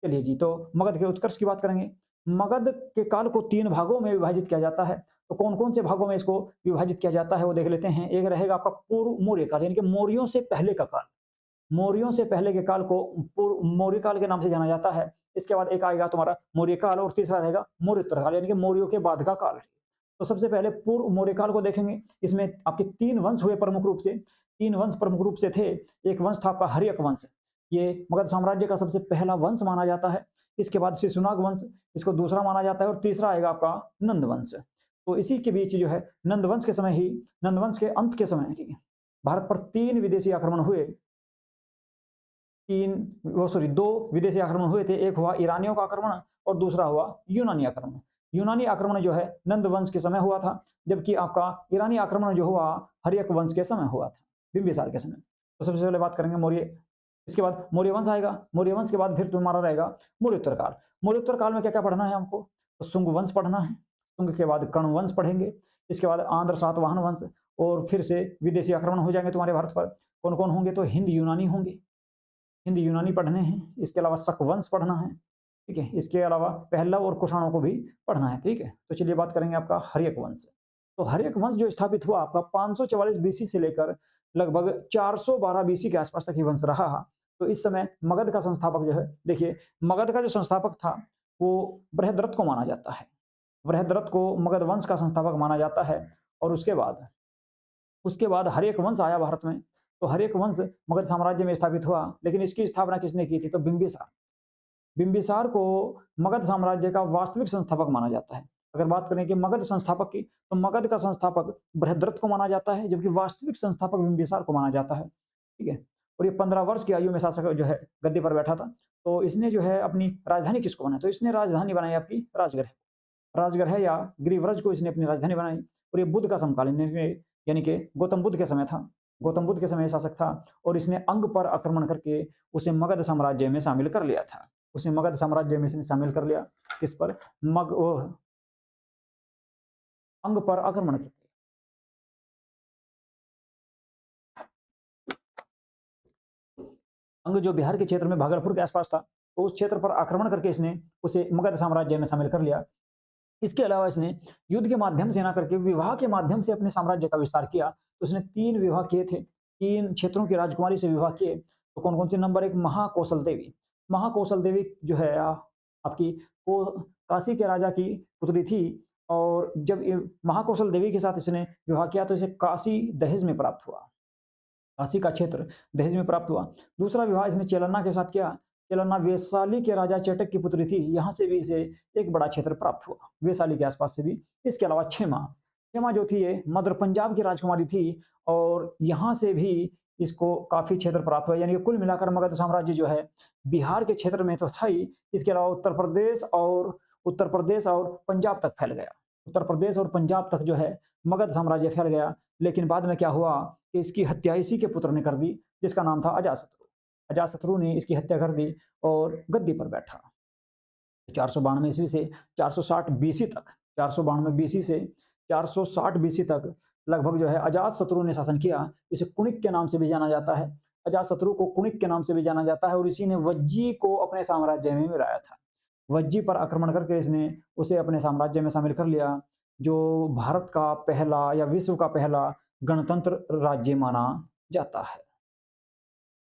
चलिए जी, तो मगध के उत्कर्ष की बात करेंगे। मगध के काल को 3 भागों में विभाजित किया जाता है। तो कौन-कौन से भागों में इसको विभाजित किया जाता है वो देख लेते हैं। एक रहेगा आपका पूर्व मौर्य काल, यानी कि मौर्यों से पहले का काल। मौर्यों से पहले के काल को पूर्व मौर्य काल के नाम से जाना जाता है। इसके बाद एक आएगा तुम्हारा मौर्य काल और तीसरा रहेगा मौर्योत्तर काल, यानी कि मौर्यों के बाद का काल। तो सबसे पहले पूर्व मौर्य काल को देखेंगे। इसमें आपके 3 वंश हुए प्रमुख रूप से। 3 वंश प्रमुख रूप से थे। एक वंश था आपका हर्यक वंश। ये मगध साम्राज्य का सबसे पहला वंश माना जाता है। इसके बाद शिशुनाग वंश, इसको दूसरा माना जाता है और तीसरा आएगा आपका नंद वंश। तो इसी के बीच जो है नंद वंश के समय ही, नंद वंश के अंत के समय, ठीक है, भारत पर 3 विदेशी आक्रमण हुए। 2 विदेशी आक्रमण हुए थे। एक हुआ ईरानियों का आक्रमण और दूसरा हुआ यूनानी आक्रमण। यूनानी आक्रमण जो है नंद वंश के समय हुआ था, जबकि आपका ईरानी आक्रमण जो हुआ हर्यक वंश के समय हुआ था, बिंबिसार के समय। तो सबसे पहले बात करेंगे मौर्य। इसके बाद मौर्य वंश आएगा। मौर्य वंश के बाद फिर तुम्हारा रहेगा मौर्योत्तर काल। मौर्योत्तर काल में क्या क्या पढ़ना है हमको? तो शुंग वंश पढ़ना है। शुंग के बाद कर्ण वंश पढ़ेंगे। इसके बाद आंध्र सातवाहन वंश और फिर से विदेशी आक्रमण हो जाएंगे तुम्हारे भारत पर। कौन कौन होंगे? तो हिंद यूनानी होंगे, हिंद यूनानी पढ़ने हैं। इसके अलावा शक वंश पढ़ना है, ठीक है। इसके अलावा पहलव और कुषाणों को भी पढ़ना है, ठीक है। तो चलिए बात करेंगे आपका हर्यक वंश। तो हर्यक वंश जो स्थापित हुआ आपका 544 बीसी से लेकर लगभग 412 बीसी के आसपास तक ये वंश रहा। तो इस समय मगध का संस्थापक जो है, देखिए मगध का जो संस्थापक था वो बृहद्रथ को माना जाता है। बृहद्रथ को मगध वंश का संस्थापक माना जाता है। और उसके बाद हर्यक वंश आया भारत में। तो हर्यक वंश मगध साम्राज्य में स्थापित हुआ, लेकिन इसकी स्थापना किसने की थी? तो बिंबिसार। बिंबिसार को मगध साम्राज्य का वास्तविक संस्थापक माना जाता है। अगर बात करें कि मगध संस्थापक की, तो मगध का संस्थापक बृहद्रथ को माना जाता है, जबकि वास्तविक संस्थापक बिंबिसार को माना जाता है, ठीक है। और ये 15 वर्ष की आयु में शासक जो है गद्दी पर बैठा था। तो इसने जो है अपनी राजधानी किसको बनाई? तो इसने राजधानी बनाई आपकी राजगृह। राजगृह या गिरिव्रज को इसने अपनी राजधानी बनाई। और ये बुद्ध का समकालीन, यानी कि गौतम बुद्ध के समय था। गौतम बुद्ध के समय शासक था और इसने अंग पर आक्रमण करके उसे मगध साम्राज्य में शामिल कर लिया था। उसे मगध साम्राज्य में इसने शामिल कर लिया। किस पर? अंग पर आक्रमण करके। अंग जो बिहार के क्षेत्र में भागलपुर के आसपास था, तो उस क्षेत्र पर आक्रमण करके इसने उसे मगध साम्राज्य में शामिल कर लिया। इसके अलावा इसने युद्ध के माध्यम से ना करके विवाह के माध्यम से अपने साम्राज्य का विस्तार किया। तो इसने 3 विवाह किए थे, 3 क्षेत्रों की राजकुमारी से विवाह किए। तो कौन-कौन से? नंबर 1 महाकौशल देवी। महाकौशल देवी जो है आपकी वो काशी के राजा की पुत्री थी और जब ये महाकौशल देवी के साथ इसने विवाह किया तो इसे काशी दहेज में प्राप्त हुआ। काशी का क्षेत्र दहेज में प्राप्त हुआ। दूसरा विवाह इसने चेलन्ना के साथ किया। चेलन्ना वैशाली के राजा चेटक की पुत्री थी, यहाँ से भी इसे एक बड़ा क्षेत्र प्राप्त हुआ, वैशाली के आसपास से भी। इसके अलावा क्षेमा, क्षेमा जो थी ये मध्य पंजाब की राजकुमारी थी और यहाँ से भी इसको काफ़ी क्षेत्र प्राप्त हुआ, यानी कि कुल मिलाकर मगध साम्राज्य जो है बिहार के क्षेत्र में तो था ही, इसके अलावा उत्तर प्रदेश और पंजाब तक फैल गया। उत्तर प्रदेश और पंजाब तक जो है मगध साम्राज्य फैल गया। लेकिन बाद में क्या हुआ कि इसकी हत्या इसी के पुत्र ने कर दी, जिसका नाम था अजातशत्रु। अजातशत्रु ने इसकी हत्या कर दी और गद्दी पर बैठा। 492 ईस्वी से 460 बीसी तक, 492 बीसी से 460 बीसी तक लगभग जो है अजातशत्रु ने शासन किया। इसे कुणिक के नाम से भी जाना जाता है। अजातशत्रु को कुणिक के नाम से भी जाना जाता है और इसी ने वज्जी को अपने साम्राज्य में मिलाया था। वज्जी पर आक्रमण करके इसने उसे अपने साम्राज्य में शामिल कर लिया, जो भारत का पहला या विश्व का पहला गणतंत्र राज्य माना जाता है।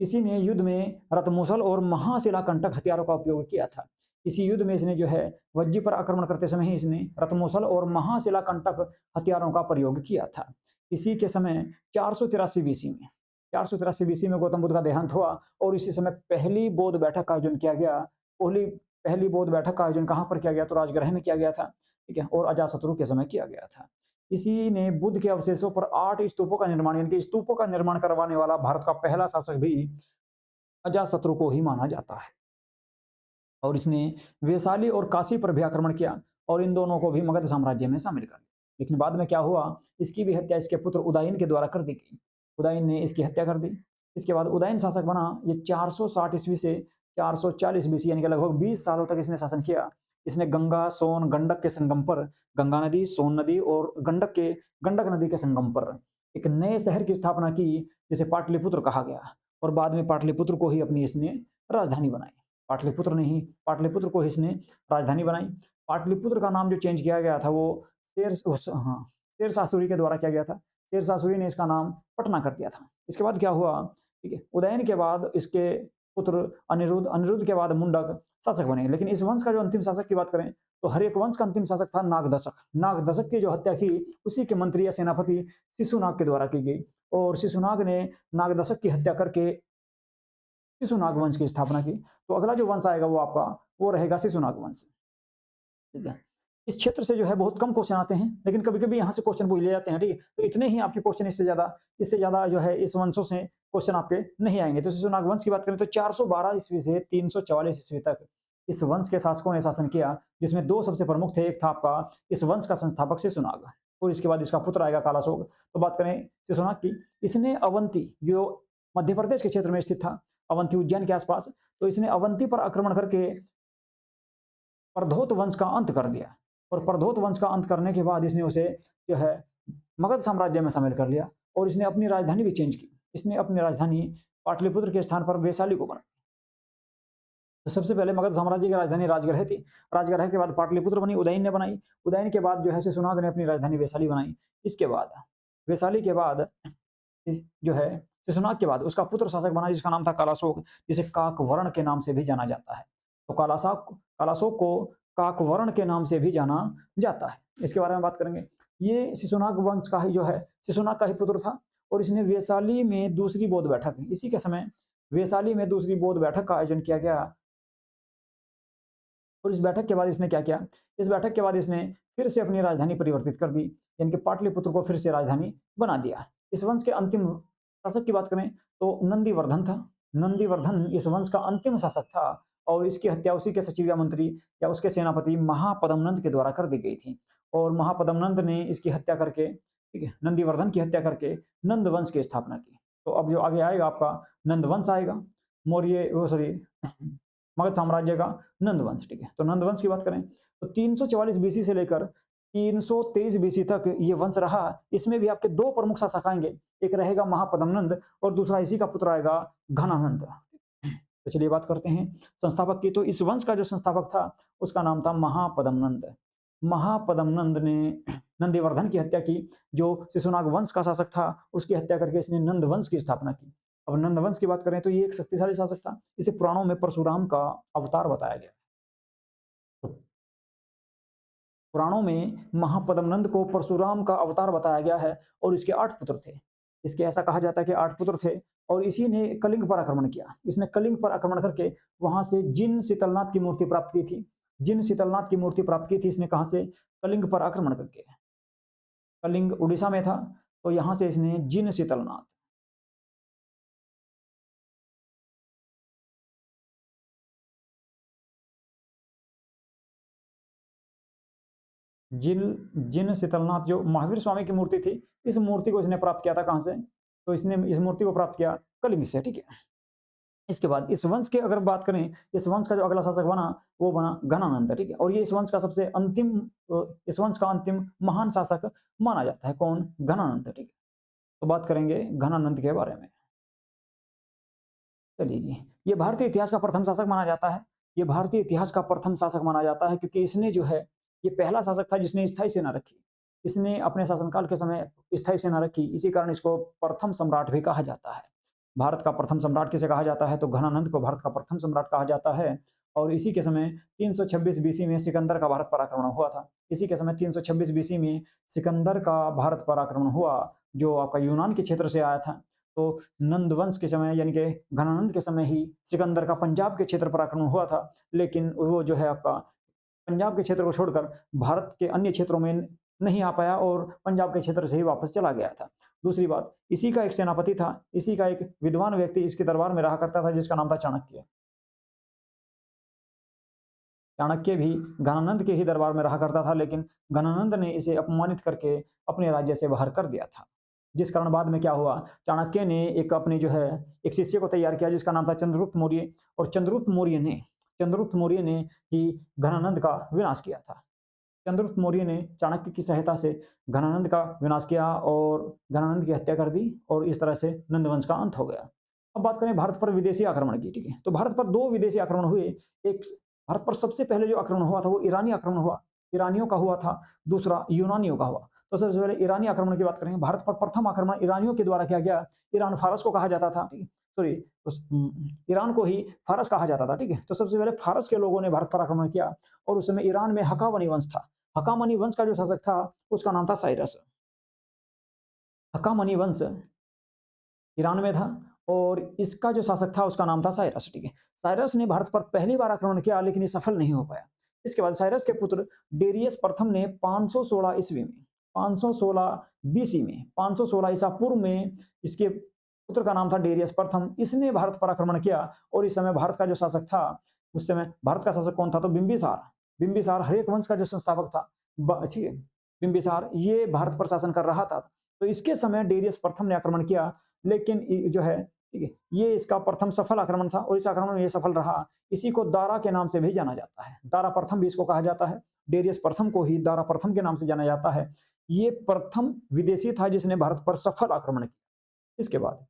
इसी ने युद्ध में रत्नमूसल और महाशिलाकंटक हथियारों का उपयोग किया था। इसी युद्ध में इसने जो है वज्जी पर आक्रमण करते समय ही इसने रत्नमूसल और महाशिलाकंटक हथियारों का प्रयोग किया था। इसी के समय 483 बीसी में 483 बीसी में गौतम बुद्ध का देहांत हुआ और इसी समय पहली बौद्ध बैठक का आयोजन किया गया। पहली पहली बौद्ध बैठक का आयोजन कहाँ पर किया गया? तो राजगृह में किया गया था, ठीक है, और अजातशत्रु के समय किया गया था। इसी ने बुद्ध के अवशेषों पर 8 स्तूपों का निर्माण, यानी कि स्तूपों का निर्माण करवाने वाला भारत का पहला शासक भी अजातशत्रु को ही माना जाता है। और इसने वैशाली और काशी पर भी आक्रमण किया और इन दोनों को भी मगध साम्राज्य में शामिल कर लिया। लेकिन बाद में क्या हुआ, इसकी भी हत्या इसके पुत्र उदयन के द्वारा कर दी गई। उदयन ने इसकी हत्या कर दी। इसके बाद उदयन शासक बना। ये 460 ईस्वी से 440 बीसी, यानी कि लगभग 20 सालों तक इसने शासन किया। इसने गंगा, सोन, गंडक के संगम पर, गंगा नदी, सोन नदी और गंडक नदी के संगम पर एक नए शहर की स्थापना की, जिसे पाटलिपुत्र कहा गया। और बाद में पाटलिपुत्र को ही अपनी इसने राजधानी बनाई। पाटलिपुत्र को इसने राजधानी बनाई। पाटलिपुत्र का नाम जो चेंज किया गया था वो शेरशाह सूरी के द्वारा किया गया था। शेरशाह सूरी ने इसका नाम पटना कर दिया था। इसके बाद क्या हुआ, ठीक है, उदयन के बाद इसके पुत्र अनिरुद्ध के बाद मुंडक शासक बने। लेकिन इस वंश का जो अंतिम शासक की बात करें तो हर एक वंश का अंतिम शासक था नागदशक। नागदशक की जो हत्या की उसी के मंत्री या सेनापति शिशुनाग के द्वारा की गई और शिशुनाग ने नागदशक की हत्या करके शिशुनाग वंश की स्थापना की। तो अगला जो वंश आएगा वो आपका वो रहेगा शिशुनाग वंश, ठीक है। इस क्षेत्र से जो है बहुत कम क्वेश्चन आते हैं, लेकिन कभी-कभी यहाँ से क्वेश्चन पूछ लिए जाते हैं, ठीक है। तो इतने ही आपके क्वेश्चन, इससे ज़्यादा जो है इस वंशों से क्वेश्चन आपके नहीं आएंगे। तो शिशुनाग वंश की बात करें तो 412 ईस्वी से 344 ईस्वी तक इस वंश के शासकों ने शासन किया, जिसमें 2 सबसे प्रमुख थे। एक था आपका इस वंश का संस्थापक शिशुनाग और इसके बाद इसका पुत्र आएगा कालाशोक। तो बात करें शिशुनाग की, इसने अवंती जो मध्य प्रदेश के क्षेत्र में स्थित था, अवंती उज्जैन के आसपास, तो इसने अवंती पर आक्रमण करके प्रधोत वंश का अंत कर दिया और प्रधोत वंश का अंत करने के बाद इसने उसे जो है मगध साम्राज्य में शामिल कर लिया और इसने अपनी राजधानी भी चेंज की। इसने अपनी राजधानी पाटलिपुत्र के स्थान पर वैशाली को बनाई। तो सबसे पहले मगध साम्राज्य की राजधानी राजगृह थी। राजगृह के बाद पाटलिपुत्र बनी, उदयन ने बनाई। उदयन के बाद जो है शिशुनाग ने अपनी राजधानी वैशाली बनाई। इसके बाद वैशाली के बाद जो है शिशुनाग के बाद उसका पुत्र शासक बना, जिसका नाम था कालाशोक, जिसे काकवर्ण के नाम से भी जाना जाता है। तो कालाशोक को काकवर्ण के नाम से भी जाना जाता है। इसके बारे में बात करेंगे। ये शिशुनाग वंश का ही जो है शिशुनाग का ही पुत्र था और इसने वैशाली में दूसरी बौद्ध बैठक, इसी के समय वैशाली में दूसरी बौद्ध बैठक का आयोजन किया गया। और इस बैठक के बाद इसने क्या किया, इस बैठक के बाद इसने फिर से अपनी राजधानी परिवर्तित कर दी, यानी कि पाटलिपुत्र को फिर से राजधानी बना दिया। इस वंश के अंतिम शासक की बात करें तो नंदीवर्धन था। नंदीवर्धन इस वंश का अंतिम शासक था और इसकी हत्या उसी के सचिव या मंत्री या उसके सेनापति महापद्मनंद के द्वारा कर दी गई थी और महापद्मनंद ने इसकी हत्या करके, ठीक है, नंदीवर्धन की हत्या करके नंद वंश की स्थापना की। तो अब जो आगे आएगा आपका नंद वंश आएगा, मौर्य वो सॉरी मगध साम्राज्य का नंद वंश, ठीक है। तो नंद वंश की बात करें तो 344 बीसी से लेकर 323 बीसी तक ये वंश रहा। इसमें भी आपके 2 प्रमुख शासक आएंगे, एक रहेगा महापद्मनंद और दूसरा इसी का पुत्र आएगा घनानंद। तो चलिए बात करते हैं संस्थापक की। तो इस वंश का जो संस्थापक था, उसका नाम था महापद्मनंद। महापद्मनंद ने नंदिवर्धन की हत्या की, जो शिशुनाग वंश का शासक था, उसकी हत्या करके इसने नंद वंश की स्थापना की। अब नंद वंश की बात करें तो ये एक शक्तिशाली शासक था। इसे पुराणों में परशुराम का अवतार बताया गया। तो पुराणों में महापद्मनंद को परशुराम का अवतार बताया गया है और इसके 8 पुत्र थे। इसके ऐसा कहा जाता है कि 8 पुत्र थे और इसी ने कलिंग पर आक्रमण किया। इसने कलिंग पर आक्रमण करके वहां से जिन शीतलनाथ की मूर्ति प्राप्त की थी। जिन शीतलनाथ की मूर्ति प्राप्त की थी इसने कहां से? कलिंग पर आक्रमण करके। कलिंग उड़ीसा में था, तो यहां से इसने जिन शीतलनाथ, जिन जिन शीतलनाथ जो महावीर स्वामी की मूर्ति थी, इस मूर्ति को इसने प्राप्त किया था कहां से? तो इसने इस मूर्ति को प्राप्त किया कलिंग से, ठीक है। इसके बाद इस वंश की अगर बात करें, इस वंश का जो अगला शासक बना, वो बना घनानंद, ठीक है। और ये इस वंश का सबसे अंतिम इस वंश का अंतिम महान शासक माना जाता है। कौन? घनानंद, ठीक है। तो बात करेंगे घनानंद के बारे में। चलिए जी, ये भारतीय इतिहास का प्रथम शासक माना जाता है। ये भारतीय इतिहास का प्रथम शासक माना जाता है क्योंकि इसने जो है, ये पहला शासक था जिसने स्थायी सेना रखी। इसने अपने शासनकाल के समय स्थायी सेना रखी, इसी कारण इसको प्रथम सम्राट भी कहा जाता है। भारत का प्रथम सम्राट किसे कहा जाता है? तो घनानंद को भारत का प्रथम सम्राट कहा जाता है। और इसी के समय 326 बीसी में सिकंदर का भारत पर आक्रमण हुआ था। इसी के समय 326 बीसी में सिकंदर का भारत पर आक्रमण हुआ, जो आपका यूनान के क्षेत्र से आया था। तो नंद वंश के समय यानी कि घनानंद के समय ही सिकंदर का पंजाब के क्षेत्र पर आक्रमण हुआ था, लेकिन वो जो है आपका पंजाब के क्षेत्र को छोड़कर भारत के अन्य क्षेत्रों में नहीं आ पाया और पंजाब के क्षेत्र से ही वापस चला गया था। दूसरी बात, इसी का एक सेनापति था, इसी का एक विद्वान व्यक्ति इसके दरबार में रहा करता था जिसका नाम था चाणक्य। चाणक्य भी घनानंद के ही दरबार में रहा करता था, लेकिन घनानंद ने इसे अपमानित करके अपने राज्य से बाहर कर दिया था। जिस कारण बाद में क्या हुआ, चाणक्य ने एक अपने जो है एक शिष्य को तैयार किया जिसका नाम था चंद्रगुप्त मौर्य। और चंद्रगुप्त मौर्य ने ही घनानंद का विनाश किया था। चंद्रगुप्त मौर्य ने चाणक्य की सहायता से घनानंद का विनाश किया और घनानंद की हत्या कर दी और इस तरह से नंद वंश का अंत हो गया। अब बात करें भारत पर विदेशी आक्रमण की, ठीक है। तो भारत पर 2 विदेशी आक्रमण हुए। एक भारत पर सबसे पहले जो आक्रमण हुआ था वो ईरानी आक्रमण हुआ, ईरानियों का हुआ था। दूसरा यूनानियों का हुआ। तो सबसे पहले ईरानी आक्रमण की बात करें, भारत पर प्रथम आक्रमण ईरानियों के द्वारा किया गया। ईरान फारस को कहा जाता था, ठीक है। सॉरी, ईरान को ही फारस कहा जाता था, ठीक है। तो सबसे पहले फारस के लोगों ने भारत पर आक्रमण किया और उस समय ईरान में हकामनी वंश था। हकामनी वंश का जो शासक था उसका नाम था साइरस। हकामनी वंश ईरान में था और इसका जो शासक था उसका नाम था साइरस, ठीक है। साइरस ने भारत पर पहली बार आक्रमण किया लेकिन ये सफल नहीं हो पाया। इसके बाद साइरस के पुत्र डेरियस प्रथम ने 516 ईस्वी में, 516 बीसी में, 516 ईसा पूर्व में इसके पुत्र का नाम था डेरियस प्रथम। इसने भारत पर आक्रमण किया और इस समय भारत का जो शासक था, उस समय भारत का शासक कौन था? तो बिंबिसार। बिंबिसार हरेक वंश का जो संस्थापक था, ठीक है। बिंबिसार ये भारत पर शासन कर रहा था। तो इसके समय डेरियस प्रथम ने आक्रमण किया, लेकिन जो है, ठीक है, ये इसका प्रथम सफल आक्रमण था और इस आक्रमण में ये सफल रहा। इसी को दारा के नाम से भी जाना जाता है। दारा प्रथम भी इसको कहा जाता है। डेरियस प्रथम को ही दारा प्रथम के नाम से जाना जाता है। ये प्रथम विदेशी था जिसने भारत पर सफल आक्रमण किया। इसके बाद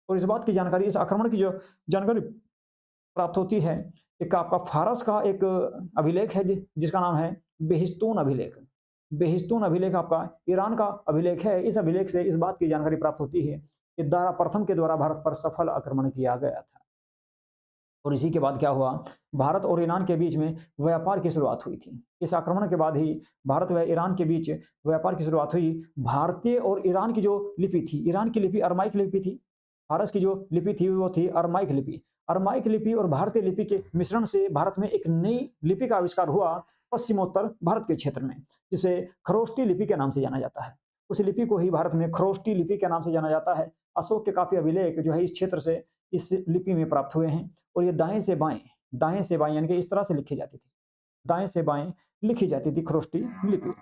और इस बात की जानकारी, इस आक्रमण की जो जानकारी प्राप्त होती है, एक आपका फारस का एक अभिलेख है जिसका नाम है बेहिस्तून अभिलेख। बेहिस्तून अभिलेख आपका ईरान का अभिलेख है। इस अभिलेख से इस बात की जानकारी प्राप्त होती है कि दारा प्रथम के द्वारा भारत पर सफल आक्रमण किया गया था। और इसी के बाद क्या हुआ, भारत और ईरान के बीच में व्यापार की शुरुआत हुई थी। इस आक्रमण के बाद ही भारत व ईरान के बीच व्यापार की शुरुआत हुई। भारतीय और ईरान की जो लिपि थी, ईरान की लिपि अरमाइक लिपि थी। फारस की जो लिपि थी वो थी अरमाइक लिपि। अरमाइक लिपि और भारतीय लिपि के मिश्रण से भारत में एक नई लिपि का आविष्कार हुआ पश्चिमोत्तर भारत के क्षेत्र में, जिसे खरोष्टी लिपि के नाम से जाना जाता है। उस लिपि को ही भारत में खरोष्टी लिपि के नाम से जाना जाता है। अशोक के काफी अभिलेख जो है इस क्षेत्र से इस लिपि में प्राप्त हुए हैं और ये दाएं से बाएं यानी कि इस तरह से लिखी जाती थी। दाएं से बाएं लिखी जाती थी खरोष्टी लिपि।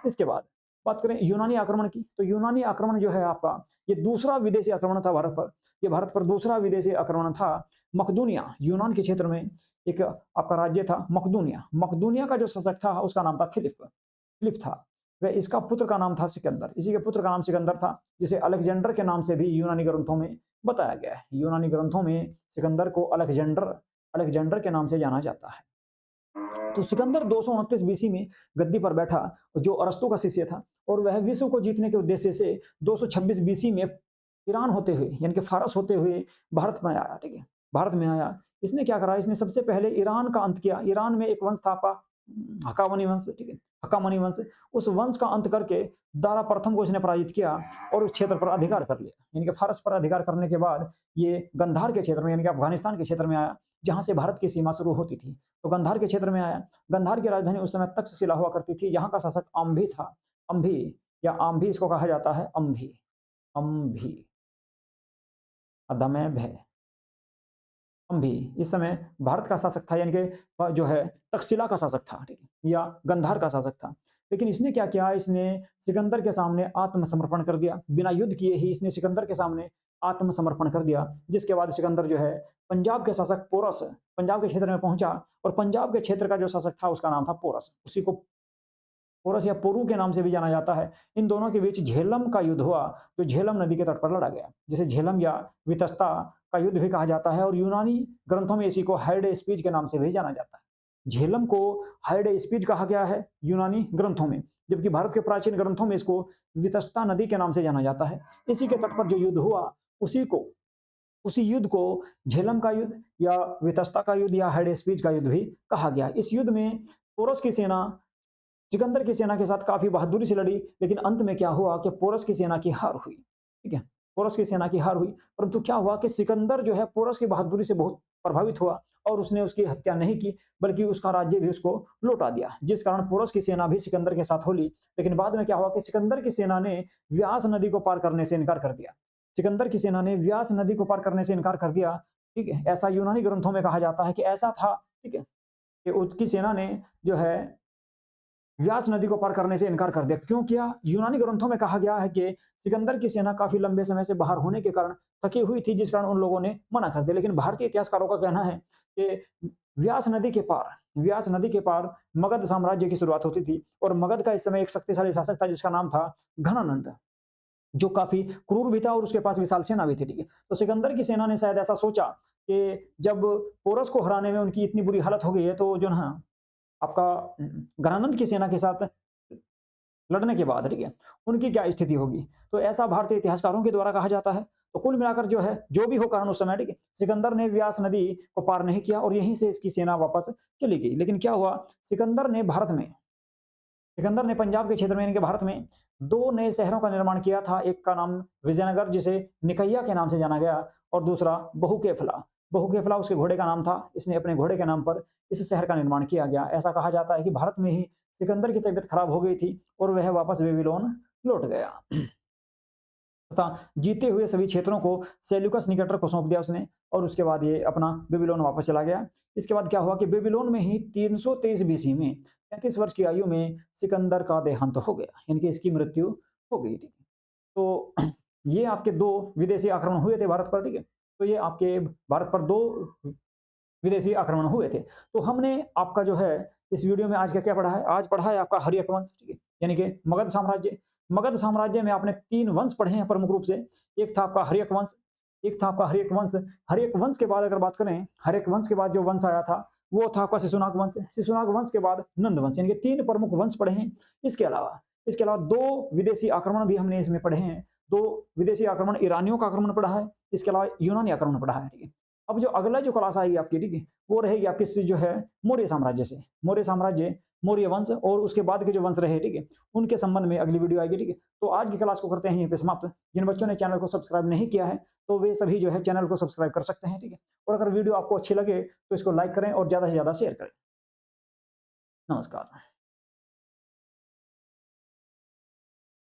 इसके बाद बात करें यूनानी आक्रमण की, तो यूनानी आक्रमण जो है आपका, ये दूसरा विदेशी आक्रमण था भारत पर। ये भारत पर दूसरा विदेशी आक्रमण था। मकदूनिया, यूनान के क्षेत्र में एक आपका राज्य था मकदूनिया। मकदूनिया का जो शासक था उसका नाम था फिलिप। फिलिप था। वह इसका पुत्र का नाम था सिकंदर। इसी के पुत्र का नाम सिकंदर था, जिसे अलेक्जेंडर के नाम से भी यूनानी ग्रंथों में बताया गया है। यूनानी ग्रंथों में सिकंदर को अलेक्जेंडर अलेक्जेंडर के नाम से जाना जाता है। तो सिकंदर 229 बीसी में गद्दी पर बैठा, जो अरस्तु का शिष्य था, और वह विश्व को जीतने के उद्देश्य से 226 बीसी में ईरान होते हुए, यानी कि फारस होते हुए भारत में आया। ठीक है, भारत में आया। इसने क्या करा, इसने सबसे पहले ईरान का अंत किया। ईरान में एक वंश था आपका हकामनी वंश। ठीक है, हकामनी वंश, उस वंश का अंत करके दारा प्रथम को इसने पराजित किया और उस क्षेत्र पर अधिकार कर लिया। यानी कि फारस पर अधिकार करने के बाद ये गंधार के क्षेत्र में, यानी कि अफगानिस्तान के क्षेत्र में आया, जहां से भारत की सीमा शुरू होती थी। तो गंधार के क्षेत्र में आया। गंधार की राजधानी उस समय तक्षशिला हुआ करती थी। यहाँ का शासक अम्भी था। अम्भी या आम्भी इसको कहा जाता है। अम्भी, अम्भी, अदम्य भय, अम्भी इस समय भारत का शासक था, यानी कि जो है तक्षशिला का शासक था। ठीक है, या गंधार का शासक था। लेकिन इसने क्या किया, इसने सिकंदर के सामने आत्मसमर्पण कर दिया। बिना युद्ध किए ही इसने सिकंदर के सामने आत्मसमर्पण कर दिया, जिसके बाद सिकंदर जो है पंजाब के शासक पोरस, पंजाब के क्षेत्र में पहुंचा, और पंजाब के क्षेत्र का जो शासक था उसका नाम था पोरस। उसी को पोरस या पोरू के नाम से भी जाना जाता है। इन दोनों के बीच झेलम का युद्ध हुआ, जो झेलम नदी के तट पर लड़ा गया, जिसे झेलम या वितस्ता का युद्ध भी कहा जाता है, और यूनानी ग्रंथों में इसी को हाइडे स्पीच के नाम से भी जाना जाता है। झेलम को हाइडे स्पीच कहा गया है यूनानी ग्रंथों में, जबकि भारत के प्राचीन ग्रंथों में इसको वितस्ता नदी के नाम से जाना जाता है। इसी के तट पर जो युद्ध हुआ, उसी युद्ध को झेलम का युद्ध या वितस्ता का युद्ध या हाइडे स्पीच का युद्ध भी कहा गया। इस युद्ध में पोरस की सेना सिकंदर की सेना के साथ काफी बहादुरी से लड़ी, लेकिन अंत में क्या हुआ कि पोरस की सेना की हार हुई। ठीक है, पोरस की सेना की हार हुई, परंतु क्या हुआ कि सिकंदर जो है पोरस की बहादुरी से बहुत प्रभावित हुआ, और उसने उसकी हत्या नहीं की, बल्कि उसका राज्य भी उसको लौटा दिया, जिस कारण पोरस की सेना भी सिकंदर के साथ होली। लेकिन बाद में क्या हुआ कि सिकंदर की सेना ने व्यास नदी को पार करने से इनकार कर दिया। सिकंदर की सेना ने व्यास नदी को पार करने से इनकार कर दिया। ठीक है, ऐसा यूनानी ग्रंथों में कहा जाता है कि ऐसा था। ठीक है, कि उसकी सेना ने जो है व्यास नदी को पार करने से इनकार कर दिया। क्यों किया? यूनानी ग्रंथों में कहा गया है कि सिकंदर की सेना काफी लंबे समय से बाहर होने के कारण थकी हुई थी, जिस कारण उन लोगों ने मना कर दिया। लेकिन भारतीय इतिहासकारों का कहना है कि व्यास नदी के पार मगध साम्राज्य की शुरुआत होती थी, और मगध का इस समय एक शक्तिशाली शासक था जिसका नाम था घनानंद, जो काफी क्रूर भी था और उसके पास विशाल सेना भी थी। ठीक है, तो सिकंदर की सेना ने शायद ऐसा सोचा कि जब पोरस को हराने में उनकी इतनी बुरी हालत हो गई है, तो जो ना आपका घनानंद की सेना के साथ लड़ने के बाद, ठीक है, उनकी क्या स्थिति होगी। तो ऐसा भारतीय इतिहासकारों के द्वारा कहा जाता है। तो कुल मिलाकर जो है, जो भी हो कारण उस समय, ठीक है, सिकंदर ने व्यास नदी को पार नहीं किया, और यहीं से इसकी सेना वापस चली गई। लेकिन क्या हुआ, सिकंदर ने पंजाब के क्षेत्र में, यानी कि भारत में, दो नए शहरों का निर्माण किया था। एक का नाम विजयनगर, जिसे निकैया के नाम से जाना गया, और दूसरा बहुकेफला। बहुकेफला उसके घोड़े का नाम था। इसने अपने घोड़े के नाम पर इस शहर का निर्माण किया गया। ऐसा कहा जाता है कि भारत में ही सिकंदर की तबीयत खराब हो गई थी और वह वापस बेबीलोन लौट गया। तथा जीते हुए सभी क्षेत्रों को सेल्यूकस निकेटर को सौंप दिया उसने, और उसके बाद ये अपना बेबीलोन वापस चला गया। इसके बाद क्या हुआ कि बेबीलोन में ही 323 बीसी में 33 वर्ष की आयु में सिकंदर का देहांत हो गया, यानी कि इसकी मृत्यु हो गई थी। तो ये आपके दो विदेशी आक्रमण हुए थे भारत पर। ठीक है, तो ये आपके भारत पर दो विदेशी आक्रमण हुए थे। तो हमने आपका जो है इस वीडियो में आज का क्या पढ़ा है, आज पढ़ा है आपका हर्यक वंश। ठीक है, यानी कि मगध साम्राज्य। मगध साम्राज्य में आपने 3 वंश पढ़े हैं प्रमुख रूप से। एक था आपका हर्यक वंश, एक था आपका हर्यक वंश। हर्यक वंश के बाद अगर बात करें, हर्यक वंश के बाद जो वंश आया था वो था आपका शिशुनाग वंश। शिशुनाग वंश के बाद नंद वंश, यानी कि 3 प्रमुख वंश पढ़े हैं। इसके अलावा 2 विदेशी आक्रमण भी हमने इसमें पढ़े हैं। 2 विदेशी आक्रमण, ईरानियों का आक्रमण पढ़ा है, इसके अलावा यूनानी आक्रमण पढ़ा है। ठीक है, अब जो अगला जो क्लास आएगी आपकी, ठीक है, वो रहेगी आपकी जो है मौर्य साम्राज्य से। मौर्य साम्राज्य, मौर्य वंश, और उसके बाद के जो वंश रहे, ठीक है, उनके संबंध में अगली वीडियो आएगी। ठीक है, तो आज की क्लास को करते हैं यहीं पे समाप्त। जिन बच्चों ने चैनल को सब्सक्राइब नहीं किया है, तो वे सभी जो है चैनल को सब्सक्राइब कर सकते हैं। ठीक है, और अगर वीडियो आपको अच्छी लगे तो इसको लाइक करें और ज्यादा से ज्यादा शेयर करें। नमस्कार।